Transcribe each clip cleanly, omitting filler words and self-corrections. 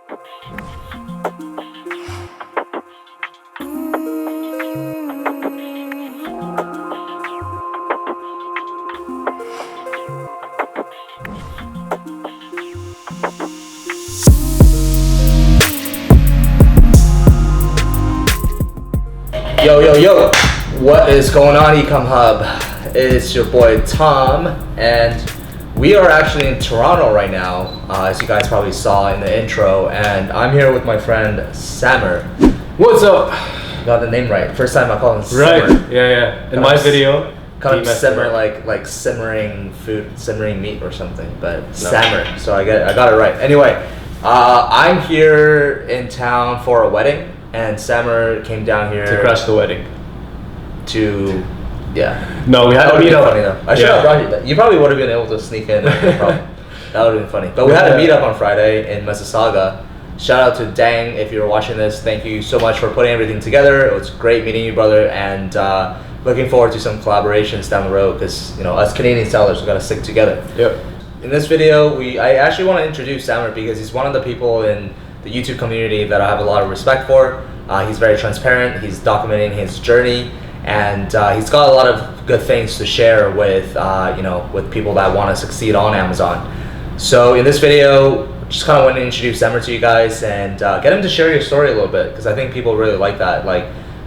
Yo, what is going on, Ecom Hub? It's your boy Tom, and we are actually in Toronto right now, as you guys probably saw in the intro, and I'm here with my friend Sammer. What's up? Got the name right. First time I call him Right, Simmer. yeah. In my video, Kind of simmer like simmering food, simmering meat or something, but no. Sammer. So I got it right. Anyway, I'm here in town for a wedding. And Sammer came down here to crash the wedding. No, we had to meet up. Funny though. I should have brought you. You probably would have been able to sneak in. That would have been funny. But we had a meet up on Friday in Mississauga. Shout out to Dang if you're watching this. Thank you so much for putting everything together. It was great meeting you, brother, and looking forward to some collaborations down the road. Because us Canadian sellers, we gotta stick together. Yep. In this video, I actually want to introduce Sammer because he's one of the people in the YouTube community that I have a lot of respect for. He's very transparent, he's documenting his journey, and he's got a lot of good things to share with with people that want to succeed on Amazon. So in this video, just kind of want to introduce Sammer to you guys and get him to share your story a little bit, because I think people really like that. Like,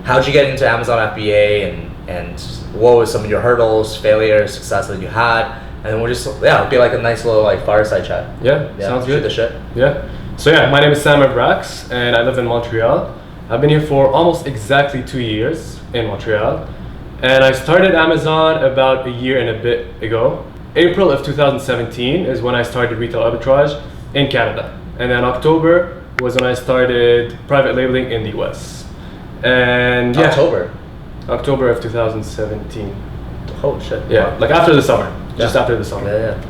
how'd you get into Amazon FBA, and what was some of your hurdles, failures, success that you had, and then we'll just it'll be like a nice little like fireside chat. Yeah, sounds good. The shit. Yeah. So my name is Sdara Brax, and I live in Montreal. I've been here for almost exactly 2 years in Montreal, and I started Amazon about a year and a bit ago. April of 2017 is when I started retail arbitrage in Canada, and then October was when I started private labeling in the US. And October of 2017. Oh shit. Yeah, like after the summer, just after the summer. Yeah.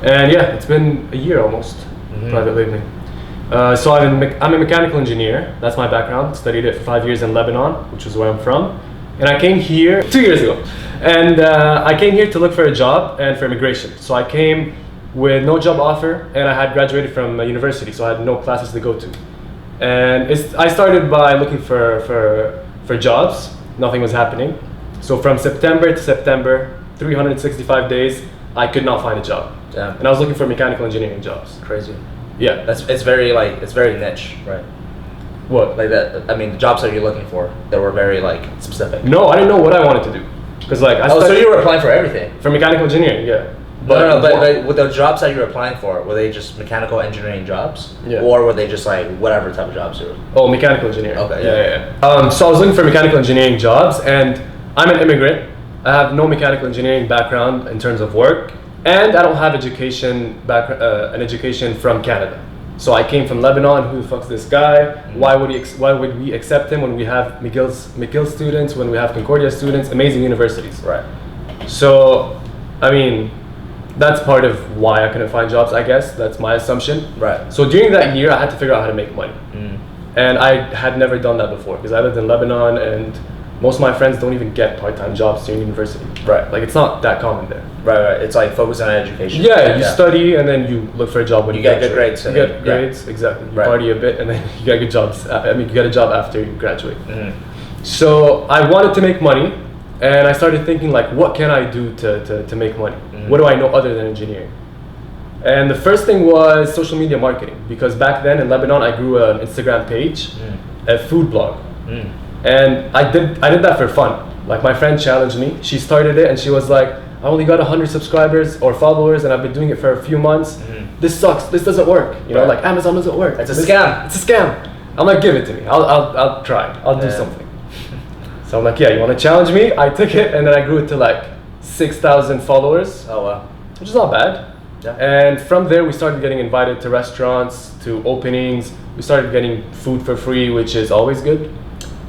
And it's been a year almost, private labeling. So I'm a mechanical engineer. That's my background. Studied it for 5 years in Lebanon, which is where I'm from. And I came here 2 years ago. And I came here to look for a job and for immigration. So I came with no job offer, and I had graduated from a university, so I had no classes to go to. And I started by looking for jobs. Nothing was happening. So from September to September, 365 days, I could not find a job. Yeah. And I was looking for mechanical engineering jobs. Crazy. Yeah, it's very niche, right? What? Like that? I mean, the jobs that you're looking for, they were very like specific. No, I didn't know what I wanted to do, because so you were applying for everything? For mechanical engineering, yeah. But with the jobs that you were applying for, were they just mechanical engineering jobs? Yeah. Or were they just like whatever type of jobs you were? Oh, mechanical engineering. Okay. Yeah. So I was looking for mechanical engineering jobs, and I'm an immigrant. I have no mechanical engineering background in terms of work. And I don't have an education from Canada. So I came from Lebanon. Who the fuck's this guy? Why would we accept him when we have McGill students, when we have Concordia students, amazing universities? Right. So, I mean, that's part of why I couldn't find jobs, I guess. That's my assumption. Right. So during that year, I had to figure out how to make money. And I had never done that before, because I lived in Lebanon, and most of my friends don't even get part-time jobs during university. Right. Like, it's not that common there. Right. It's like focus on education. Yeah, you study, and then you look for a job when you get good grades. You get grades, exactly. You party a bit, and then you get good jobs. You get a job after you graduate. So I wanted to make money, and I started thinking, like, what can I do to make money? What do I know other than engineering? And the first thing was social media marketing, because back then in Lebanon, I grew an Instagram page, a food blog. And I did that for fun. Like, my friend challenged me. She started it, and she was like, I only got 100 subscribers or followers, and I've been doing it for a few months. This sucks. This doesn't work. You know, like, Amazon doesn't work. It's a scam. It's a scam. I'm like, give it to me. I'll try. I'll do something. So I'm like, you want to challenge me? I took it, and then I grew it to like 6,000 followers. Oh wow. Which is not bad. Yeah. And from there, we started getting invited to restaurants, to openings. We started getting food for free, which is always good.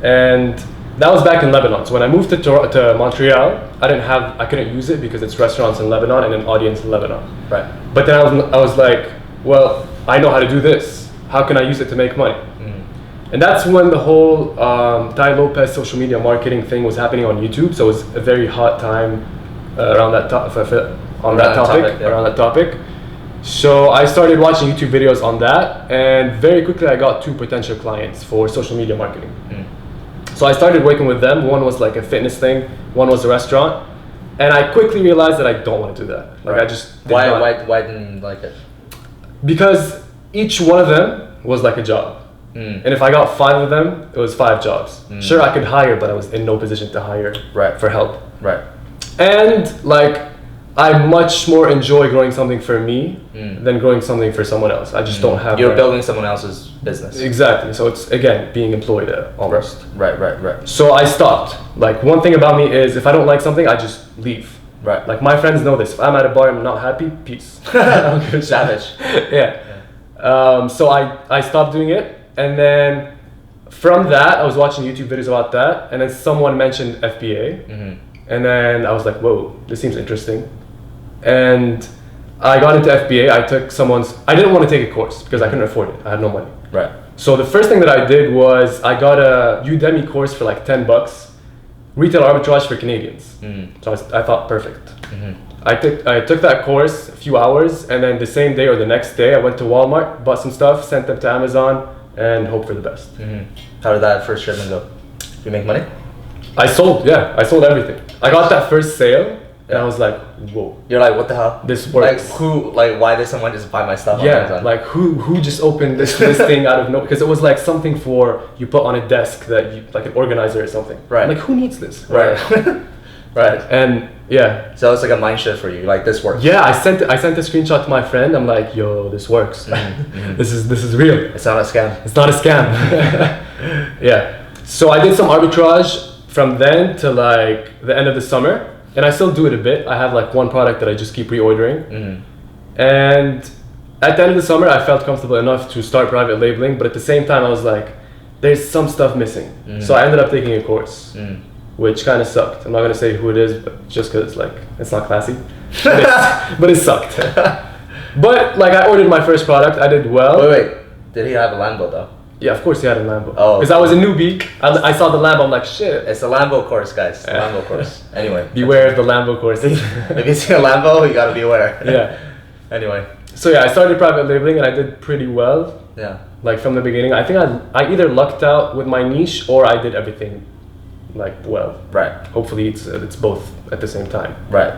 And that was back in Lebanon. So when I moved to Montreal, I couldn't use it because it's restaurants in Lebanon and an audience in Lebanon. Right. But then I was like, well, I know how to do this. How can I use it to make money? And that's when the whole Tai Lopez social media marketing thing was happening on YouTube. So it was a very hot time around that topic. So I started watching YouTube videos on that, and very quickly I got 2 potential clients for social media marketing. So I started working with them. One was like a fitness thing, one was a restaurant, and I quickly realized that I don't want to do that. Like I just why didn't you like it? Because each one of them was like a job. And if I got 5 of them, it was 5 jobs. Sure, I could hire, but I was in no position to hire for help. Right. And like, I much more enjoy growing something for me than growing something for someone else. I just don't have. You're building someone else's business. Exactly. So it's again being employed almost. Right. So I stopped. Like one thing about me is if I don't like something, I just leave. Right. Like my friends know this. If I'm at a bar and I'm not happy, peace. Savage. Yeah. So I stopped doing it, and then from that I was watching YouTube videos about that, and then someone mentioned FBA, and then I was like, whoa, this seems interesting. And I got into FBA. I took I didn't want to take a course because I couldn't afford it. I had no money. Right. So the first thing that I did was I got a Udemy course for like $10, retail arbitrage for Canadians. So I thought perfect. I took that course a few hours, and then the same day or the next day I went to Walmart, bought some stuff, sent them to Amazon, and hope for the best. How did that first shipment go? Did you make money? I sold everything. I got that first sale. And I was like, whoa. You're like, what the hell? This works. Why did someone just buy my stuff on Amazon? Like who just opened this thing out of nowhere? Because it was like something for you put on a desk that you, like an organizer or something. Right. Like who needs this? Right. Right. And yeah. So it's like a mind shift for you. Like this works. Yeah, I sent a screenshot to my friend. I'm like, yo, this works. This is real. It's not a scam. It's not a scam. Yeah. So I did some arbitrage from then to like the end of the summer. And I still do it a bit. I have like one product that I just keep reordering. And at the end of the summer, I felt comfortable enough to start private labeling. But at the same time, I was like, there's some stuff missing. So I ended up taking a course, which kind of sucked. I'm not going to say who it is, but just because like it's not classy. But it sucked. But like I ordered my first product. I did well. Wait. Did he have a Lambo though? Yeah, of course he had a Lambo. Oh. Because I was a newbie. I saw the Lambo, I'm like, shit. It's a Lambo course, guys. Lambo course. Anyway. Beware of the Lambo course. If you see a Lambo, you gotta be aware. Yeah. Anyway. So yeah, I started private labeling and I did pretty well. Yeah. Like from the beginning. I think I either lucked out with my niche or I did everything like well. Right. Hopefully it's both at the same time. Right.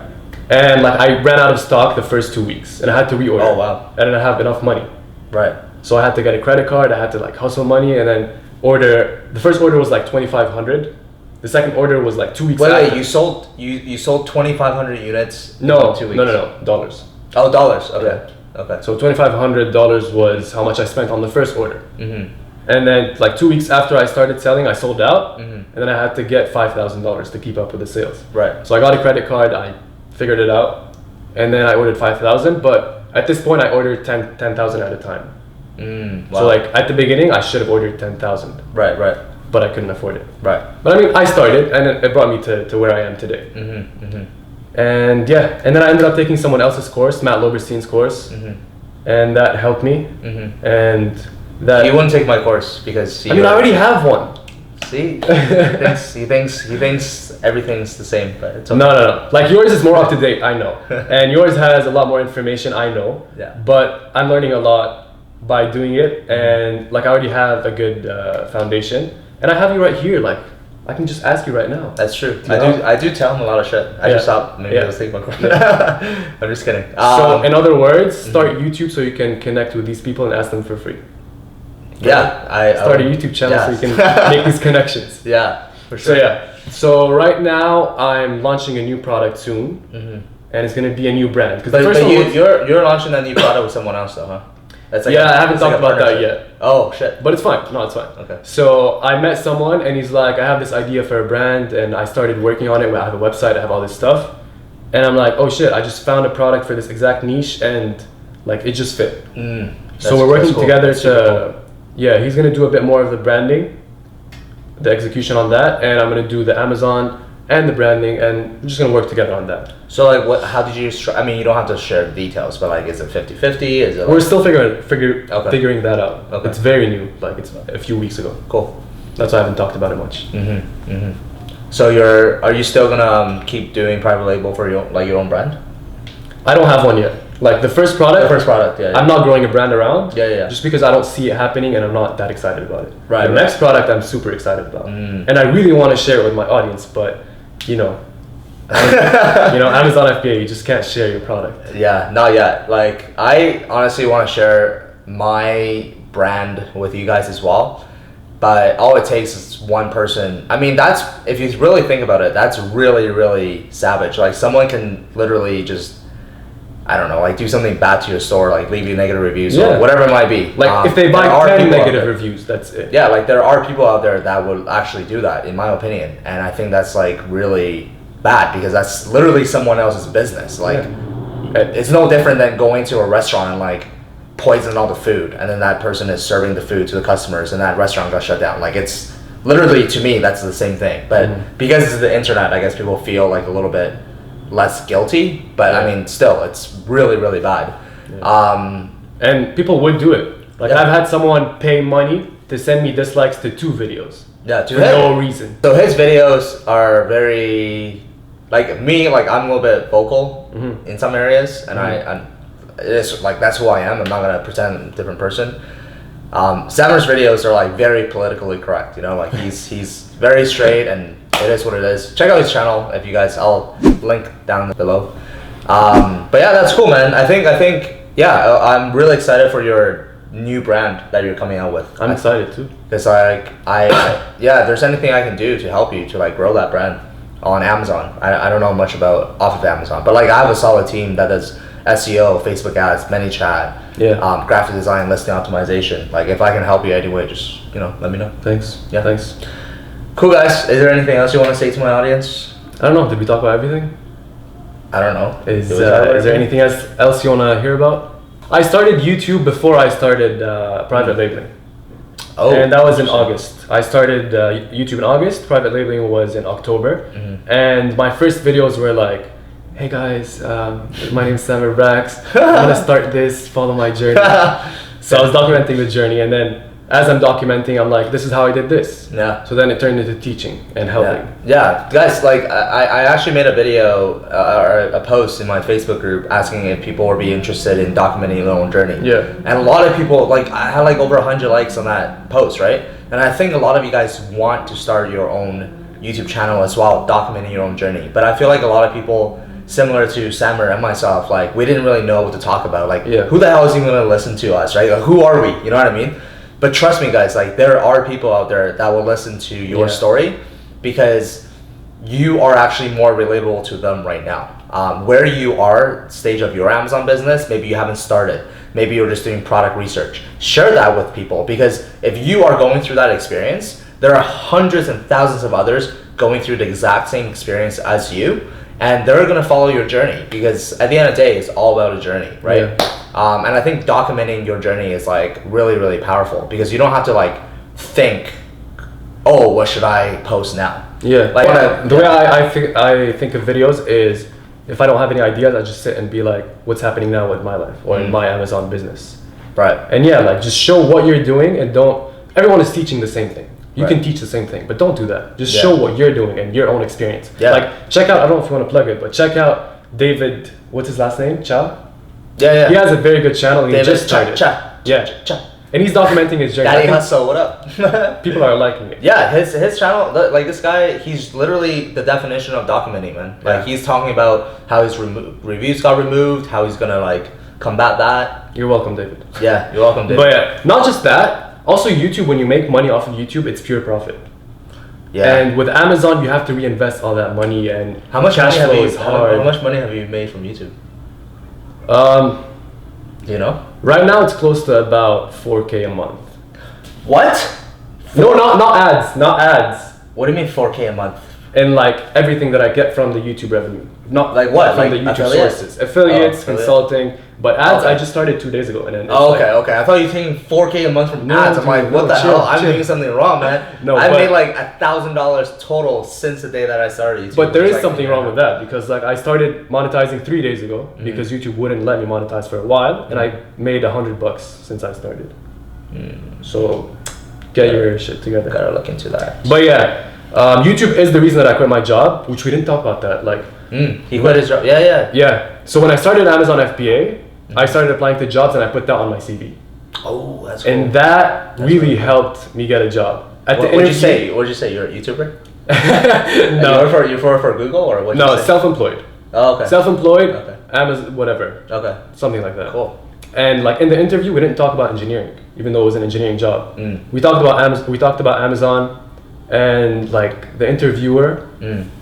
And like I ran out of stock the first 2 weeks and I had to reorder. Oh wow. I didn't have enough money. Right. So I had to get a credit card, I had to like hustle money and then order. The first order was like 2,500. The second order was like 2 weeks after. Wait, you sold 2,500 units No, in 2 weeks? No, dollars. Oh, dollars. Okay. Yeah. Okay. So $2,500 was how much I spent on the first order. And then like 2 weeks after I started selling, I sold out. And then I had to get $5,000 to keep up with the sales. Right. So I got a credit card, I figured it out. And then I ordered 5,000, but at this point I ordered 10,000 at a time. Wow. So like at the beginning I should have ordered 10,000. Right. But I couldn't afford it. Right. But I mean, I started and it brought me to where I am today. And yeah, and then I ended up taking someone else's course, Matt Loberstein's course. And that helped me. And that... He wouldn't take my course because... I already have one. See? he thinks everything's the same, but it's okay. No. Like yours is more up to date, I know. And yours has a lot more information, I know. Yeah. But I'm learning a lot by doing it, and like I already have a good foundation, and I have you right here. Like I can just ask you right now. That's true. I do tell him a lot of shit. I just stopped. Maybe I'll take my course. I'm just kidding. So in other words, start YouTube so you can connect with these people and ask them for free. Yeah, I start a YouTube channel so you can make these connections. Yeah, for sure. So yeah. So right now I'm launching a new product soon, and it's gonna be a new brand. But you're launching that new product with someone else though, huh? That's like I haven't talked about that yet. Oh shit. But it's fine. No, it's fine. Okay. So I met someone and he's like, I have this idea for a brand, and I started working on it. I have a website, I have all this stuff, and I'm like, oh shit, I just found a product for this exact niche, and like it just fit. So we're working together to, yeah, he's gonna do a bit more of the branding, the execution on that, and I'm gonna do the Amazon and the branding, and we're just gonna work together on that. So like, how did you? I mean, you don't have to share the details, but like, is it 50-50? Is it? Like... We're still figuring that out. Okay. It's very new. Like it's a few weeks ago. Cool. That's why I haven't talked about it much. So are you still gonna keep doing private label for your own brand? I don't have one yet. Like the first product. The first product, yeah. I'm not growing a brand around. Yeah. Just because I don't see it happening and I'm not that excited about it. Right. The next product I'm super excited about, and I really want to share it with my audience, but you know, Amazon FBA, you just can't share your product. Yeah, not yet. Like I honestly want to share my brand with you guys as well. But all it takes is one person. I mean, that's, if you really think about it, that's really, really savage. Like someone can literally just, I don't know, like do something bad to your store, like leave you negative reviews or whatever it might be. Like if they buy 10 negative reviews, that's it. Yeah, like there are people out there that would actually do that, in my opinion. And I think that's like really bad because that's literally someone else's business. Like it's no different than going to a restaurant and like poison all the food, and then that person is serving the food to the customers and that restaurant got shut down. Like it's literally, to me, that's the same thing. But because it's the internet, I guess people feel like a little bit less guilty, but I mean still it's really, really bad. And people would do it. Like I've had someone pay money to send me dislikes to 2 videos for no reason. So his videos are very, like me, like I'm a little bit vocal in some areas, and I'm it's like that's who I am. I'm not gonna pretend I'm a different person. Sdara's videos are like very politically correct, you know, like he's very straight, and it is what it is. Check out his channel if you guys, I'll link down below. But yeah, that's cool, man. I think yeah, I'm really excited for your new brand that you're coming out with. I'm excited too. Because like yeah, if there's anything I can do to help you to like grow that brand on Amazon. I don't know much about off of Amazon, but like I have a solid team that does SEO, Facebook ads, ManyChat, graphic design, listing optimization. Like if I can help you anyway, just let me know. Thanks. Yeah, thanks. Cool, guys. Is there anything else you want to say to my audience? I don't know. Did we talk about everything? I don't know. Is there anything else you want to hear about? I started YouTube before I started private labeling. Oh, and that was in August. I started YouTube in August. Private labeling was in October. And my first videos were like, hey guys, my name is Brax. I'm gonna start this, follow my journey. So I was documenting the journey, and then as I'm documenting, I'm like, this is how I did this. Yeah. So then it turned into teaching and helping. Yeah, guys, like I actually made a video or a post in my Facebook group asking if people would be interested in documenting their own journey. Yeah. And a lot of people, like I had like over 100 likes on that post, right? And I think a lot of you guys want to start your own YouTube channel as well, documenting your own journey. But I feel like a lot of people, similar to Samer and myself, like we didn't really know what to talk about. Like who the hell is even gonna listen to us, right? Like, who are we? You know what I mean? But trust me, guys, like there are people out there that will listen to your story because you are actually more relatable to them right now. Where you are, stage of your Amazon business, maybe you haven't started. Maybe you're just doing product research. Share that with people, because if you are going through that experience, there are hundreds and thousands of others going through the exact same experience as you, and they're gonna follow your journey, because at the end of the day, it's all about a journey, right? And I think documenting your journey is like really, really powerful, because you don't have to like think, oh, what should I post now? Yeah, like the way I think of videos is, if I don't have any ideas, I just sit and be like, what's happening now with my life or in my Amazon business. Right. And yeah, like just show what you're doing, and don't, everyone is teaching the same thing. You can teach the same thing, but don't do that. Just show what you're doing and your own experience. Yeah. Like check out, I don't know if you want to plug it, but check out David, what's his last name? Chow? Yeah. He has a very good channel. David, he just started. Cha. And he's documenting his journey. Daddy Hustle, what up? People are liking it. Yeah, his channel, like this guy, he's literally the definition of documenting, man. Like he's talking about how his reviews got removed, how he's gonna like combat that. You're welcome, David. Yeah, you're welcome, David. But yeah, not just that. Also, YouTube, when you make money off of YouTube, it's pure profit. Yeah. And with Amazon, you have to reinvest all that money, and how much cash flow is hard. How much money have you made from YouTube? You know? Right now, it's close to about 4K a month. What? No, not ads. Not ads. What do you mean 4K a month? And like everything that I get from the YouTube revenue. Not like what? From like the YouTube sources. Affiliates, consulting. But ads, I just started 2 days ago. And then okay. I thought you were thinking 4K a month from ads. I'm like, what the hell? I'm doing something wrong, man. No, I made like $1,000 total since the day that I started YouTube. But there is something wrong with that, because like I started monetizing 3 days ago because YouTube wouldn't let me monetize for a while, and I made $100 since I started. So get your shit together. Gotta look into that. But yeah, YouTube is the reason that I quit my job, which we didn't talk about that. Like he quit his job. Yeah. So when I started Amazon FBA, I started applying to jobs and I put that on my CV. Oh, that's cool. And that really helped me get a job. What'd you say? What'd you say? You're a YouTuber? No. You for Google or what? No, self-employed. Oh, okay. Self-employed, Okay. Amazon, whatever. Okay. Something like that. Cool. And like in the interview, we didn't talk about engineering, even though it was an engineering job. We talked about Amazon, and like the interviewer,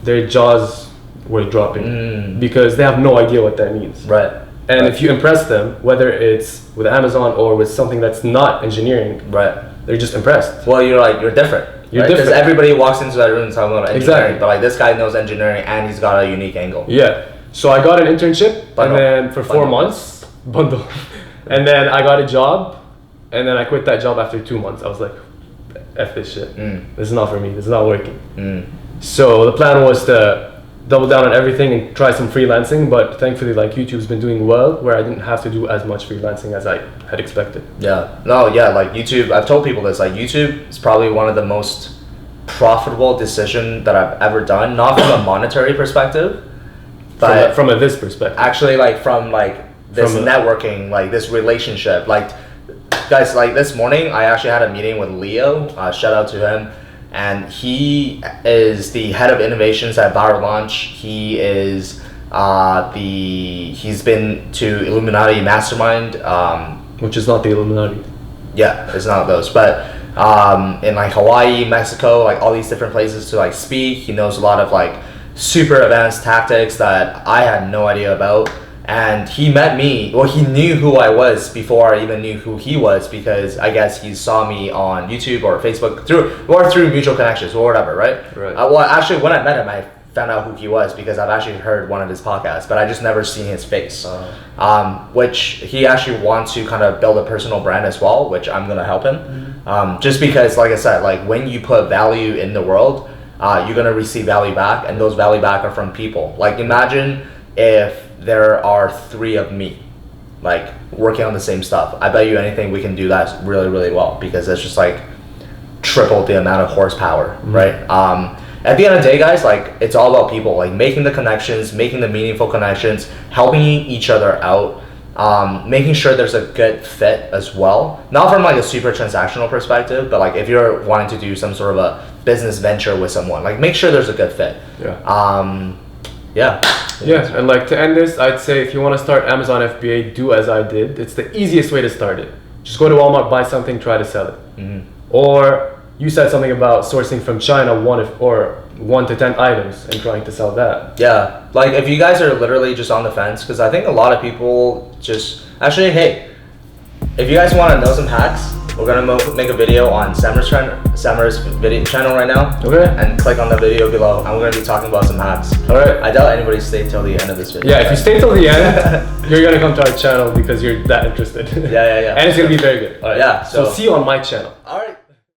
their jaws were dropping because they have no idea what that means. Right. And if you impress them, whether it's with Amazon or with something that's not engineering, right, they're just impressed. Well, you're different. You're right? different. Because everybody walks into that room talking about engineering, Exactly. but like this guy knows engineering and he's got a unique angle. Yeah. So I got an internship, and then for 4 months, and then I got a job, and then I quit that job after 2 months. I was like, F this shit. This is not for me. This is not working. So the plan was to double down on everything and try some freelancing, but thankfully like YouTube's been doing well where I didn't have to do as much freelancing as I had expected. Yeah. No, yeah, like YouTube, I've told people this, like YouTube is probably one of the most profitable decision that I've ever done, not from a monetary perspective, but from a this perspective. Actually like from like this networking, like this relationship. Like guys, like this morning I actually had a meeting with Leo, shout out to him. And he is the head of innovations at FBA'er Launch. He is he's been to Illuminati Mastermind, which is not the Illuminati. Yeah, it's not those, but in like Hawaii, Mexico, like all these different places to like speak. He knows a lot of like super advanced tactics that I had no idea about. And he met me, well, he knew who I was before I even knew who he was, because I guess he saw me on YouTube or Facebook through mutual connections or whatever, right? Right. Well, actually, when I met him, I found out who he was because I've actually heard one of his podcasts, but I just never seen his face. Which he actually wants to kind of build a personal brand as well, which I'm gonna help him. Just because, like I said, like when you put value in the world, you're gonna receive value back, and those value back are from people. Like imagine if there are 3 of me like working on the same stuff. I bet you anything we can do that really, really well, because it's just like triple the amount of horsepower, right? At the end of the day, guys, like it's all about people, like making the connections, making the meaningful connections, helping each other out, making sure there's a good fit as well. Not from like a super transactional perspective, but like if you're wanting to do some sort of a business venture with someone, like make sure there's a good fit. Yeah, and like to end this, I'd say if you want to start Amazon FBA, do as I did. It's the easiest way to start it. Just go to Walmart, buy something, try to sell it. Or you said something about sourcing from China, 1 to 10 items and trying to sell that. Yeah, like if you guys are literally just on the fence, because I think a lot of people just actually, hey, if you guys want to know some hacks, we're gonna make a video on Samar's video channel right now. Okay. And click on the video below, and we're gonna be talking about some hacks. All right. I doubt anybody stayed till the end of this video. Yeah, if you stay till the end, you're gonna come to our channel because you're that interested. Yeah. And it's gonna be very good. All right. Yeah. So see you on my channel. All right.